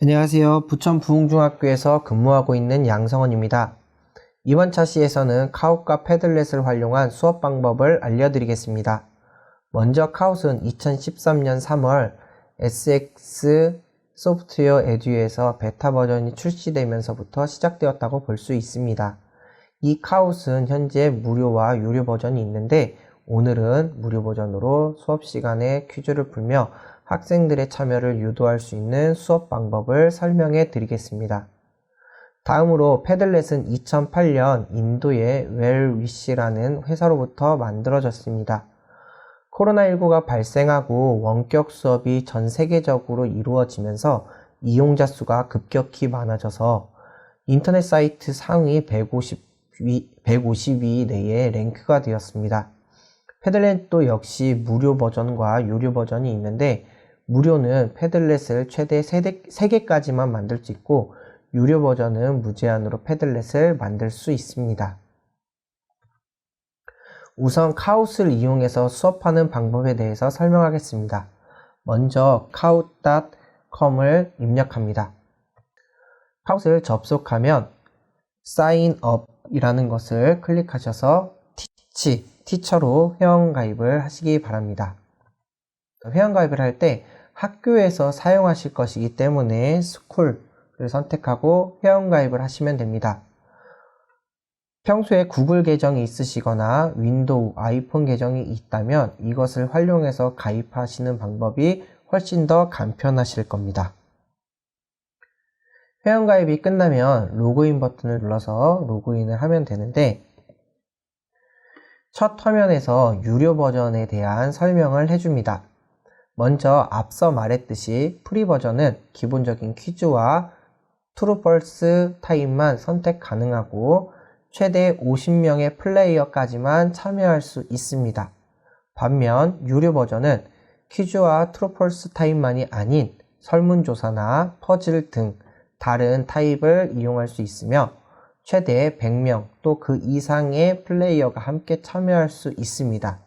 안녕하세요. 부천 부흥중학교에서 근무하고 있는 양성원입니다. 이번 차시에서는 카웃과 패들렛을 활용한 수업 방법을 알려드리겠습니다. 먼저 카웃은 2013년 3월 SX 소프트웨어 에듀에서 베타 버전이 출시되면서부터 시작되었다고 볼 수 있습니다. 이 카웃은 현재 무료와 유료 버전이 있는데 오늘은 무료 버전으로 수업 시간에 퀴즈를 풀며 학생들의 참여를 유도할 수 있는 수업 방법을 설명해 드리겠습니다. 다음으로 패들렛은 2008년 인도의 웰위시라는 회사로부터 만들어졌습니다. 코로나19가 발생하고 원격 수업이 전 세계적으로 이루어지면서 이용자 수가 급격히 많아져서 인터넷 사이트 상위 150위 내에 랭크가 되었습니다. 패들렛도 역시 무료 버전과 유료 버전이 있는데 무료는 패들렛을 최대 3개까지만 만들 수 있고 유료 버전은 무제한으로 패들렛을 만들 수 있습니다. 우선 카웃을 이용해서 수업하는 방법에 대해서 설명하겠습니다. 먼저 kahoot.com을 입력합니다. 카웃을 접속하면 Sign up 이라는 것을 클릭하셔서 티처로 회원가입을 하시기 바랍니다. 회원가입을 할 때 학교에서 사용하실 것이기 때문에 스쿨을 선택하고 회원가입을 하시면 됩니다. 평소에 구글 계정이 있으시거나 윈도우, 아이폰 계정이 있다면 이것을 활용해서 가입하시는 방법이 훨씬 더 간편하실 겁니다. 회원가입이 끝나면 로그인 버튼을 눌러서 로그인을 하면 되는데 첫 화면에서 유료 버전에 대한 설명을 해줍니다. 먼저 앞서 말했듯이 프리 버전은 기본적인 퀴즈와 트루 펄스 타임만 선택 가능하고 최대 50명의 플레이어까지만 참여할 수 있습니다. 반면 유료 버전은 퀴즈와 트루 펄스 타임만이 아닌 설문조사나 퍼즐 등 다른 타입을 이용할 수 있으며 최대 100명 또 그 이상의 플레이어가 함께 참여할 수 있습니다.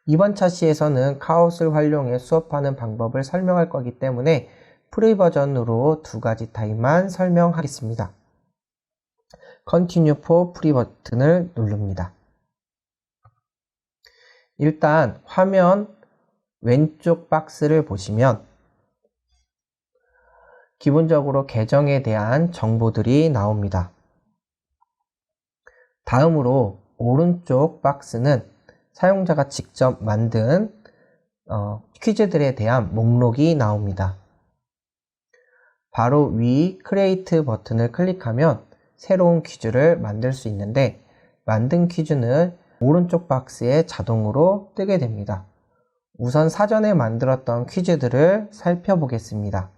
이번 차시에서는 카웃을 활용해 수업하는 방법을 설명할 거기 때문에 프리 버전으로 2가지 타입만 설명하겠습니다. Continue for Free 버튼을 누릅니다. 일단 화면 왼쪽 박스를 보시면 기본적으로 계정에 대한 정보들이 나옵니다. 다음으로 오른쪽 박스는 사용자가 직접 만든 퀴즈들에 대한 목록이 나옵니다. 바로 위 크리에이트 버튼을 클릭하면 새로운 퀴즈를 만들 수 있는데 만든 퀴즈는 오른쪽 박스에 자동으로 뜨게 됩니다. 우선 사전에 만들었던 퀴즈들을 살펴보겠습니다.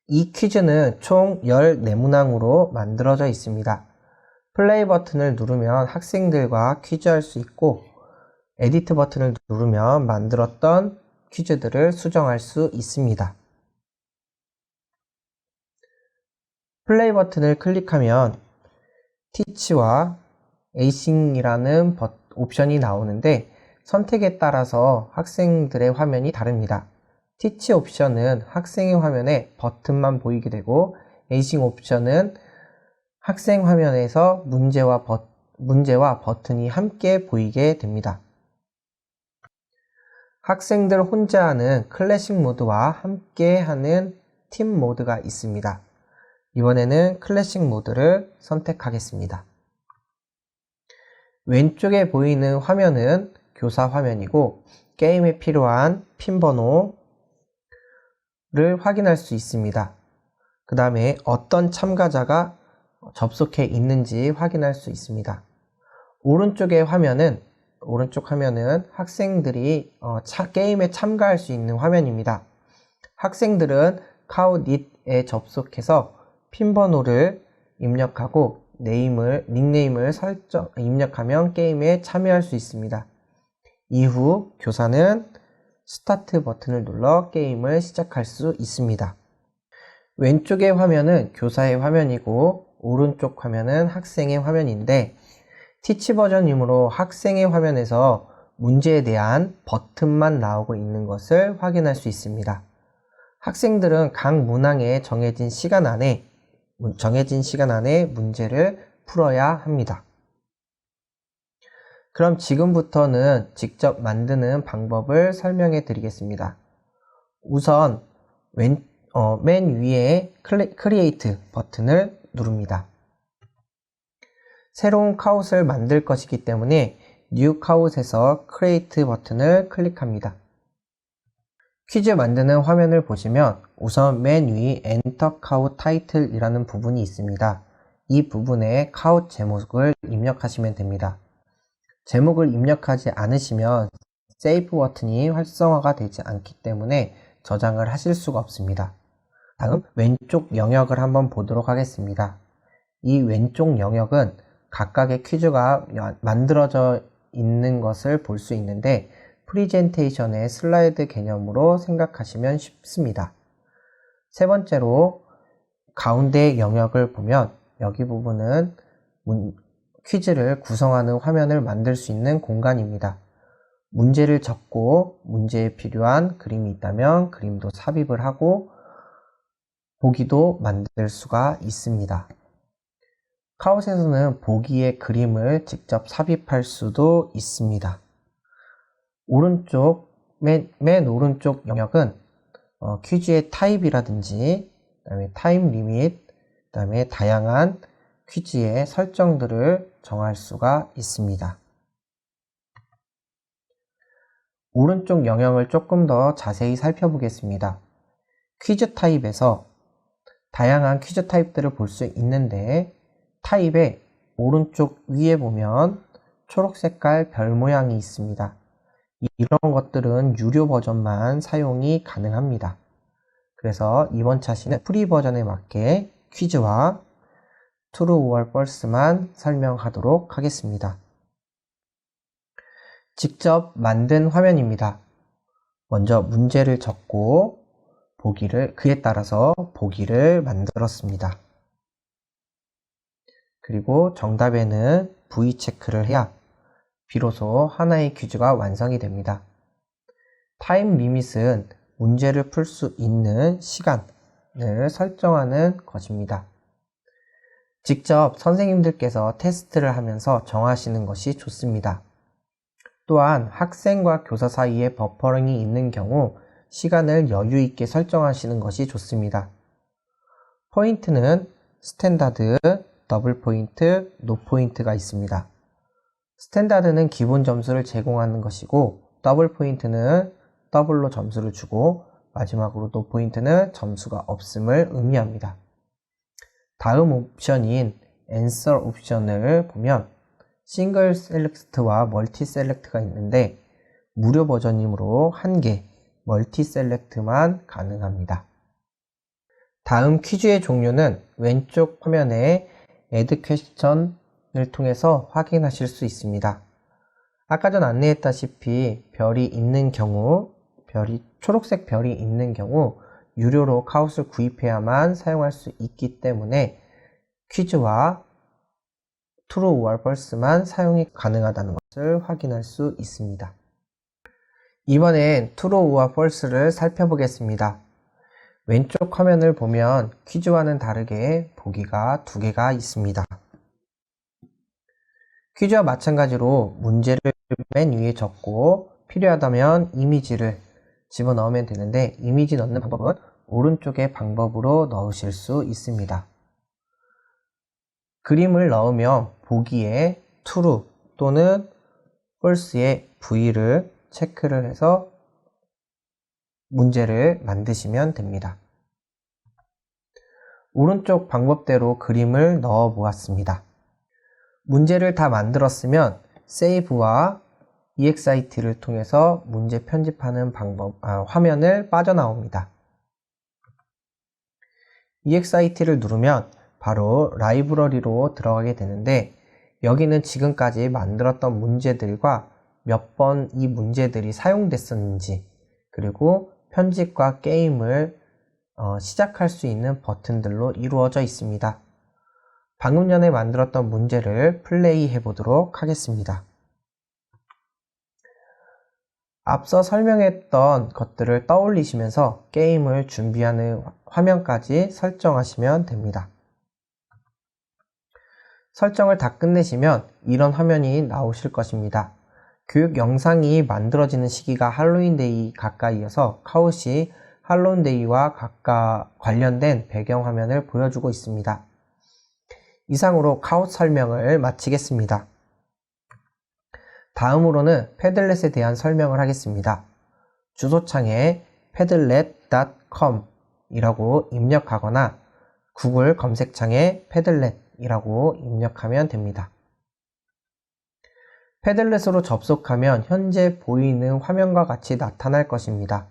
이 퀴즈는 총 14문항으로 만들어져 있습니다. 플레이 버튼을 누르면 학생들과 퀴즈할 수 있고 에디트 버튼을 누르면 만들었던 퀴즈들을 수정할 수 있습니다. 플레이 버튼을 클릭하면 Teach와 Async이라는 옵션이 나오는데 선택에 따라서 학생들의 화면이 다릅니다. Teach 옵션은 학생의 화면에 버튼만 보이게 되고 Async 옵션은 학생 화면에서 문제와 버튼이 함께 보이게 됩니다. 학생들 혼자 하는 클래식 모드와 함께 하는 팀 모드가 있습니다. 이번에는 클래식 모드를 선택하겠습니다. 왼쪽에 보이는 화면은 교사 화면이고 게임에 필요한 핀 번호를 확인할 수 있습니다. 그 다음에 어떤 참가자가 접속해 있는지 확인할 수 있습니다. 오른쪽 화면은 학생들이 게임에 참가할 수 있는 화면입니다. 학생들은 카웃잇에 접속해서 핀 번호를 입력하고 닉네임을 입력하면 게임에 참여할 수 있습니다. 이후 교사는 스타트 버튼을 눌러 게임을 시작할 수 있습니다. 왼쪽의 화면은 교사의 화면이고 오른쪽 화면은 학생의 화면인데 티치 버전이므로 학생의 화면에서 문제에 대한 버튼만 나오고 있는 것을 확인할 수 있습니다. 학생들은 각 문항에 정해진 시간 안에 문제를 풀어야 합니다. 그럼 지금부터는 직접 만드는 방법을 설명해 드리겠습니다. 우선 맨 위에 크리에이트 버튼을 누릅니다. 새로운 카웃을 만들 것이기 때문에 뉴 카웃에서 크리에이트 버튼을 클릭합니다. 퀴즈 만드는 화면을 보시면 우선 맨 위 엔터 카웃 타이틀이라는 부분이 있습니다. 이 부분에 카웃 제목을 입력하시면 됩니다. 제목을 입력하지 않으시면 세이브 버튼이 활성화가 되지 않기 때문에 저장을 하실 수가 없습니다. 다음 왼쪽 영역을 한번 보도록 하겠습니다. 이 왼쪽 영역은 각각의 퀴즈가 만들어져 있는 것을 볼 수 있는데 프리젠테이션의 슬라이드 개념으로 생각하시면 쉽습니다. 세 번째로 가운데 영역을 보면 여기 부분은 퀴즈를 구성하는 화면을 만들 수 있는 공간입니다. 문제를 적고 문제에 필요한 그림이 있다면 그림도 삽입을 하고 보기도 만들 수가 있습니다. 카웃에서는 보기의 그림을 직접 삽입할 수도 있습니다. 맨 오른쪽 영역은 퀴즈의 타입이라든지 그다음에 타임 리밋, 그다음에 다양한 퀴즈의 설정들을 정할 수가 있습니다. 오른쪽 영역을 조금 더 자세히 살펴보겠습니다. 퀴즈 타입에서 다양한 퀴즈 타입들을 볼 수 있는데 타입의 오른쪽 위에 보면 초록 색깔 별 모양이 있습니다. 이런 것들은 유료 버전만 사용이 가능합니다. 그래서 이번 차시는 프리 버전에 맞게 퀴즈와 True or False만 설명하도록 하겠습니다. 직접 만든 화면입니다. 먼저 문제를 적고 그에 따라서 보기를 만들었습니다. 그리고 정답에는 V 체크를 해야 비로소 하나의 퀴즈가 완성이 됩니다. 타임 리밋은 문제를 풀 수 있는 시간을 설정하는 것입니다. 직접 선생님들께서 테스트를 하면서 정하시는 것이 좋습니다. 또한 학생과 교사 사이에 버퍼링이 있는 경우 시간을 여유 있게 설정하시는 것이 좋습니다. 포인트는 스탠다드, 더블 포인트, 노 포인트가 있습니다. 스탠다드는 기본 점수를 제공하는 것이고 더블 포인트는 더블로 점수를 주고 마지막으로 노 포인트는 점수가 없음을 의미합니다. 다음 옵션인 Answer 옵션을 보면 싱글 셀렉트와 멀티 셀렉트가 있는데 무료 버전이므로 1개 멀티 셀렉트만 가능합니다. 다음 퀴즈의 종류는 왼쪽 화면에 Add Question을 통해서 확인하실 수 있습니다. 아까 전 안내했다시피 초록색 별이 있는 경우 유료로 카웃을 구입해야만 사용할 수 있기 때문에 퀴즈와 True or False만 사용이 가능하다는 것을 확인할 수 있습니다. 이번엔 True or False를 살펴보겠습니다. 왼쪽 화면을 보면 퀴즈와는 다르게 보기가 2개가 있습니다. 퀴즈와 마찬가지로 문제를 맨 위에 적고 필요하다면 이미지를 집어넣으면 되는데 이미지 넣는 방법은 오른쪽의 방법으로 넣으실 수 있습니다. 그림을 넣으면 보기에 true 또는 false의 V를 체크를 해서 문제를 만드시면 됩니다. 오른쪽 방법대로 그림을 넣어 보았습니다. 문제를 다 만들었으면 세이브와 EXIT를 통해서 문제 편집하는 화면을 빠져나옵니다. EXIT를 누르면 바로 라이브러리로 들어가게 되는데 여기는 지금까지 만들었던 문제들과 몇 번 이 문제들이 사용됐었는지 그리고 편집과 게임을 시작할 수 있는 버튼들로 이루어져 있습니다. 방금 전에 만들었던 문제를 플레이 해보도록 하겠습니다. 앞서 설명했던 것들을 떠올리시면서 게임을 준비하는 화면까지 설정하시면 됩니다. 설정을 다 끝내시면 이런 화면이 나오실 것입니다. 교육 영상이 만들어지는 시기가 할로윈데이 가까이여서 카웃이 할로윈데이와 관련된 배경화면을 보여주고 있습니다. 이상으로 카웃 설명을 마치겠습니다. 다음으로는 패들렛에 대한 설명을 하겠습니다. 주소창에 padlet.com 이라고 입력하거나 구글 검색창에 패들렛 이라고 입력하면 됩니다. 패들렛으로 접속하면 현재 보이는 화면과 같이 나타날 것입니다.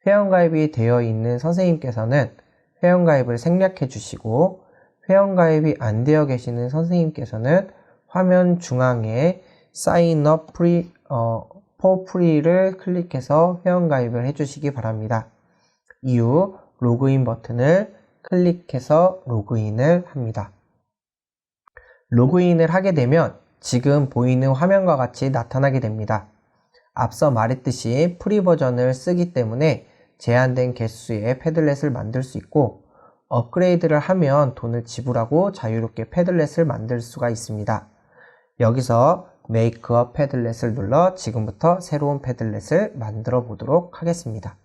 회원가입이 되어 있는 선생님께서는 회원가입을 생략해 주시고 회원가입이 안 되어 계시는 선생님께서는 화면 중앙에 Sign up for free를 클릭해서 회원가입을 해주시기 바랍니다. 이후 로그인 버튼을 클릭해서 로그인을 합니다. 로그인을 하게 되면 지금 보이는 화면과 같이 나타나게 됩니다. 앞서 말했듯이 프리 버전을 쓰기 때문에 제한된 개수의 패들렛을 만들 수 있고 업그레이드를 하면 돈을 지불하고 자유롭게 패들렛을 만들 수가 있습니다. 여기서 Make a Padlet을 눌러 지금부터 새로운 패들렛을 만들어 보도록 하겠습니다.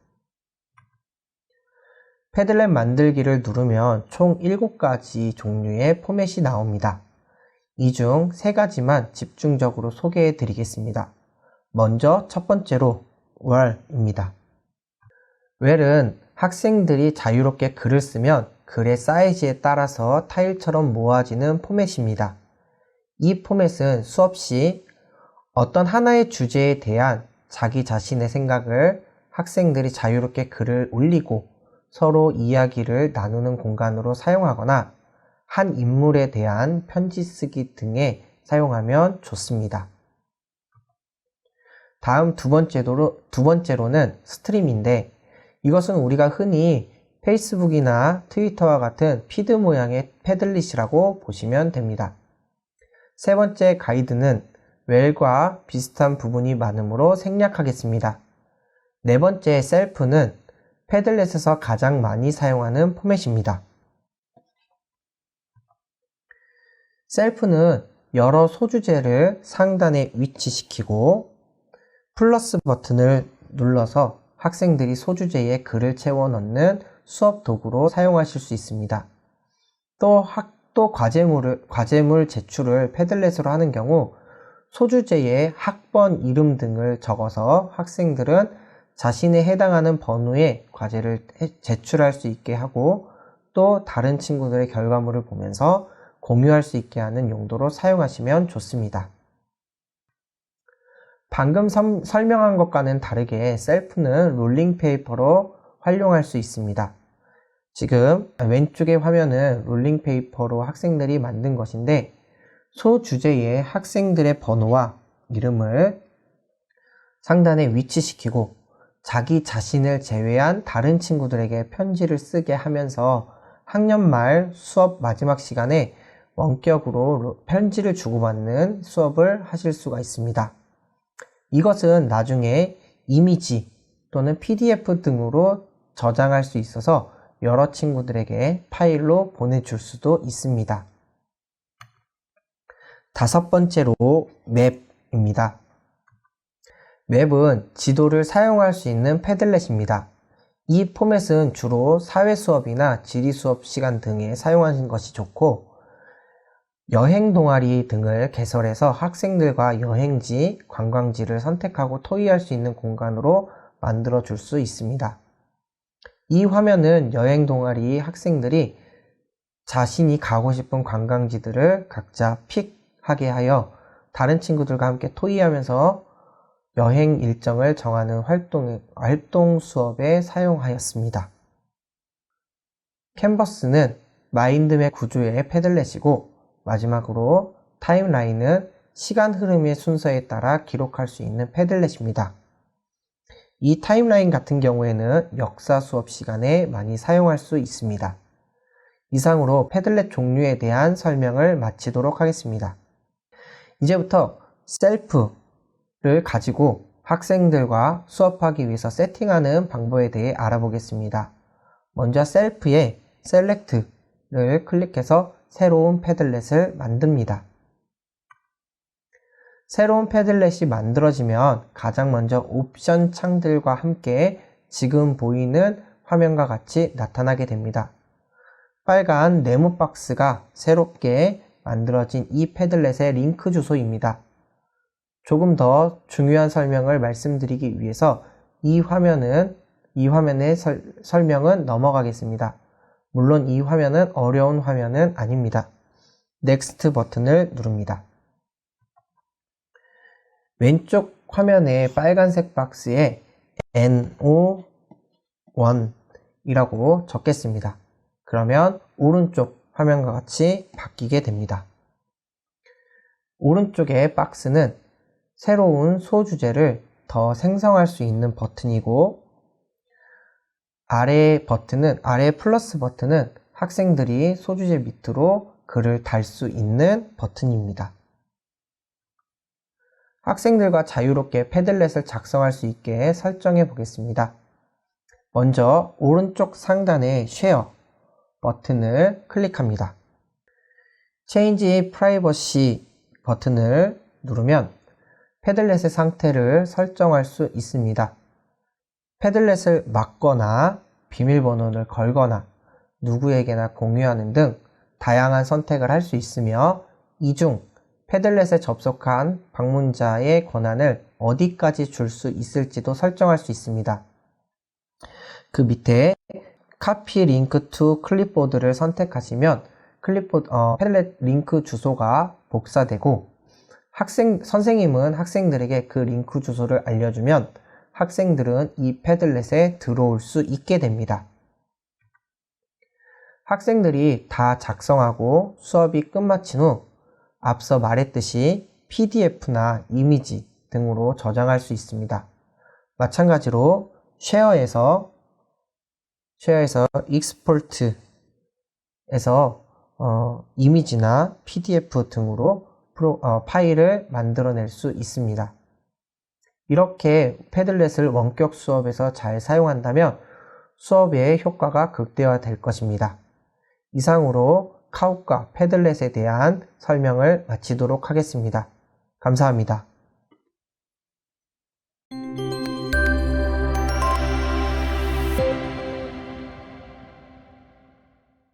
패들렛 만들기를 누르면 총 7가지 종류의 포맷이 나옵니다. 이 중 3가지만 집중적으로 소개해 드리겠습니다. 먼저 첫 번째로 well입니다. well은 학생들이 자유롭게 글을 쓰면 글의 사이즈에 따라서 타일처럼 모아지는 포맷입니다. 이 포맷은 수업 시 어떤 하나의 주제에 대한 자기 자신의 생각을 학생들이 자유롭게 글을 올리고 서로 이야기를 나누는 공간으로 사용하거나 한 인물에 대한 편지 쓰기 등에 사용하면 좋습니다. 다음 두 번째로는 스트림인데 이것은 우리가 흔히 페이스북이나 트위터와 같은 피드 모양의 패들릿이라고 보시면 됩니다. 세 번째 가이드는 웰과 비슷한 부분이 많으므로 생략하겠습니다. 네 번째 셀프는 패들렛에서 가장 많이 사용하는 포맷입니다. 셀프는 여러 소주제를 상단에 위치시키고 플러스 버튼을 눌러서 학생들이 소주제에 글을 채워 넣는 수업 도구로 사용하실 수 있습니다. 또 과제물 제출을 패들렛으로 하는 경우 소주제에 학번 이름 등을 적어서 학생들은 자신에 해당하는 번호의 과제를 제출할 수 있게 하고 또 다른 친구들의 결과물을 보면서 공유할 수 있게 하는 용도로 사용하시면 좋습니다. 방금 설명한 것과는 다르게 셀프는 롤링 페이퍼로 활용할 수 있습니다. 지금 왼쪽의 화면은 롤링 페이퍼로 학생들이 만든 것인데 소주제에 학생들의 번호와 이름을 상단에 위치시키고 자기 자신을 제외한 다른 친구들에게 편지를 쓰게 하면서 학년 말 수업 마지막 시간에 원격으로 편지를 주고받는 수업을 하실 수가 있습니다. 이것은 나중에 이미지 또는 PDF 등으로 저장할 수 있어서 여러 친구들에게 파일로 보내줄 수도 있습니다. 다섯 번째로 맵입니다. 맵은 지도를 사용할 수 있는 패들렛입니다. 이 포맷은 주로 사회 수업이나 지리 수업 시간 등에 사용하는 것이 좋고 여행 동아리 등을 개설해서 학생들과 여행지, 관광지를 선택하고 토의할 수 있는 공간으로 만들어 줄 수 있습니다. 이 화면은 여행 동아리 학생들이 자신이 가고 싶은 관광지들을 각자 픽하게 하여 다른 친구들과 함께 토의하면서 여행 일정을 정하는 활동 수업에 사용하였습니다. 캔버스는 마인드맵 구조의 패들렛이고 마지막으로 타임라인은 시간 흐름의 순서에 따라 기록할 수 있는 패들렛입니다. 이 타임라인 같은 경우에는 역사 수업 시간에 많이 사용할 수 있습니다. 이상으로 패들렛 종류에 대한 설명을 마치도록 하겠습니다. 이제부터 셀프를 가지고 학생들과 수업하기 위해서 세팅하는 방법에 대해 알아보겠습니다. 먼저 셀프에 셀렉트를 클릭해서 새로운 패들렛을 만듭니다. 새로운 패들렛이 만들어지면 가장 먼저 옵션 창들과 함께 지금 보이는 화면과 같이 나타나게 됩니다. 빨간 네모 박스가 새롭게 만들어진 이 패들렛의 링크 주소입니다. 조금 더 중요한 설명을 말씀드리기 위해서 이 화면의 설명은 넘어가겠습니다. 물론 이 화면은 어려운 화면은 아닙니다. 넥스트 버튼을 누릅니다. 왼쪽 화면의 빨간색 박스에 NO1이라고 적겠습니다. 그러면 오른쪽 화면과 같이 바뀌게 됩니다. 오른쪽의 박스는 새로운 소주제를 더 생성할 수 있는 버튼이고, 아래 플러스 버튼은 학생들이 소주제 밑으로 글을 달 수 있는 버튼입니다. 학생들과 자유롭게 패들렛을 작성할 수 있게 설정해 보겠습니다. 먼저 오른쪽 상단의 쉐어 버튼을 클릭합니다. Change Privacy 버튼을 누르면 패들렛의 상태를 설정할 수 있습니다. 패들렛을 막거나 비밀번호를 걸거나 누구에게나 공유하는 등 다양한 선택을 할 수 있으며, 이 중 패들렛에 접속한 방문자의 권한을 어디까지 줄 수 있을지도 설정할 수 있습니다. 그 밑에 Copy Link to Clipboard를 선택하시면 패들렛 링크 주소가 복사되고, 선생님은 학생들에게 그 링크 주소를 알려주면 학생들은 이 패들렛에 들어올 수 있게 됩니다. 학생들이 다 작성하고 수업이 끝마친 후 앞서 말했듯이 PDF나 이미지 등으로 저장할 수 있습니다. 마찬가지로 쉐어에서 익스포트에서 이미지나 PDF 등으로 파일을 만들어낼 수 있습니다. 이렇게 패들렛을 원격 수업에서 잘 사용한다면 수업의 효과가 극대화될 것입니다. 이상으로 카욱과 패들렛에 대한 설명을 마치도록 하겠습니다. 감사합니다.